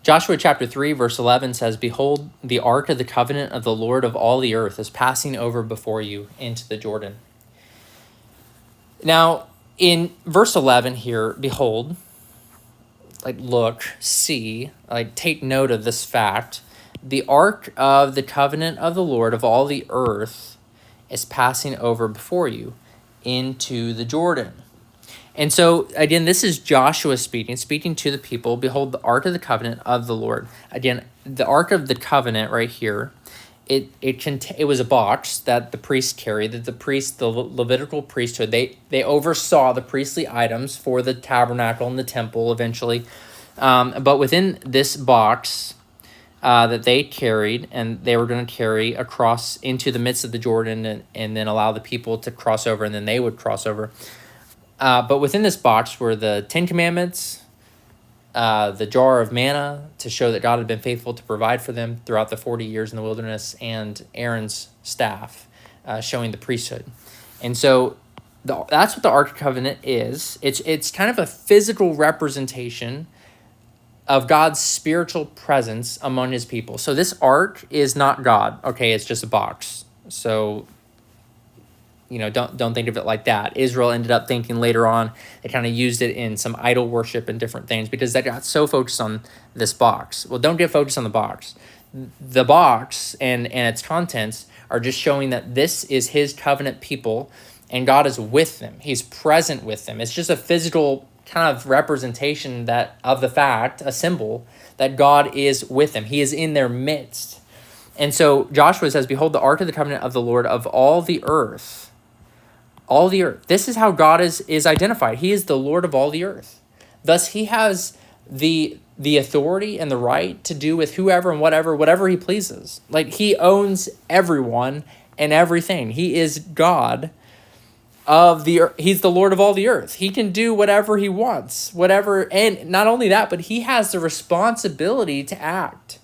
Joshua chapter 3, verse 11 says, "Behold, the ark of the covenant of the Lord of all the earth is passing over before you into the Jordan." Now, in verse 11 here, behold, like look, see, like take note of this fact. The ark of the covenant of the Lord of all the earth is passing over before you into the Jordan. And so, again, this is Joshua speaking to the people. Behold, the ark of the covenant of the Lord. Again, the ark of the covenant right here, it was a box that the priest carried, that the Levitical priesthood, they oversaw the priestly items for the tabernacle and the temple eventually. But within this box that they carried, and they were going to carry across into the midst of the Jordan and then allow the people to cross over, and then they would cross over. But within this box were the Ten Commandments, the jar of manna to show that God had been faithful to provide for them throughout the 40 years in the wilderness, and Aaron's staff, showing the priesthood. And so that's what the Ark of Covenant is. It's kind of a physical representation of God's spiritual presence among his people. So this ark is not God. Okay, it's just a box. So don't think of it like that. Israel ended up thinking later on, they kind of used it in some idol worship and different things because they got so focused on this box. Well, don't get focused on the box. The box and its contents are just showing that this is his covenant people and God is with them. He's present with them. It's just a physical kind of representation of the fact, a symbol, that God is with them. He is in their midst. And so Joshua says, "Behold, the ark of the covenant of the Lord of all the earth." All the earth. This is how God is identified. He is the Lord of all the earth. Thus, he has the authority and the right to do with whoever and whatever he pleases. Like, he owns everyone and everything. He is God of the earth. He's the Lord of all the earth. He can do whatever he wants, and not only that, but he has the responsibility to act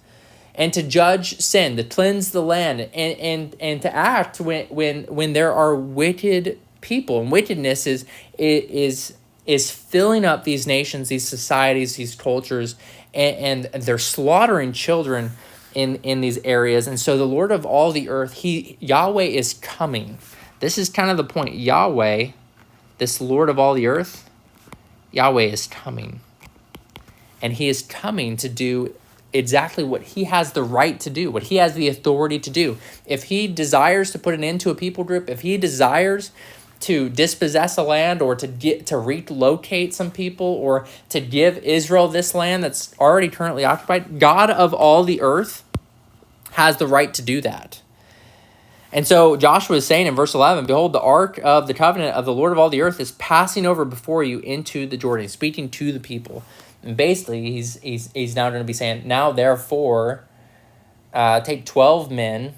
and to judge sin, to cleanse the land, and to act when there are wicked people. And wickedness is filling up these nations, these societies, these cultures, and they're slaughtering children in these areas. And so the Lord of all the earth, Yahweh is coming. This is kind of the point. Yahweh, this Lord of all the earth, Yahweh is coming. And he is coming to do exactly what he has the right to do, what he has the authority to do. If he desires to put an end to a people group, if he desires to dispossess a land, or to relocate some people, or to give Israel this land that's already currently occupied, God of all the earth has the right to do that. And so Joshua is saying in verse 11, "Behold, the ark of the covenant of the Lord of all the earth is passing over before you into the Jordan." He's speaking to the people. And basically, he's now going to be saying, "Now therefore, take 12 men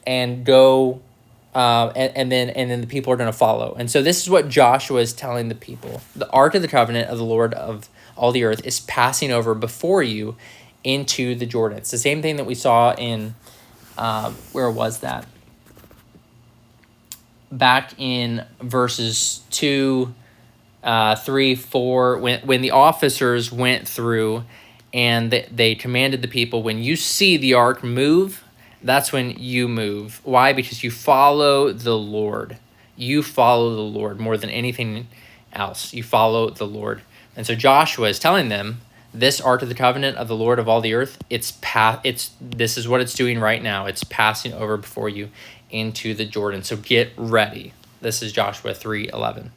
and go, and then the people are going to follow." And so this is what Joshua is telling the people: the ark of the covenant of the Lord of all the earth is passing over before you into the Jordan. It's the same thing that we saw in where was that? Back in verses 2, 3, 4, when the officers went through and they commanded the people, when you see the ark move, that's when you move. Why? Because you follow the Lord. You follow the Lord more than anything else. You follow the Lord. And so Joshua is telling them, this ark of the covenant of the Lord of all the earth, this is what it's doing right now. It's passing over before you into the Jordan. So get ready. This is Joshua 3:11.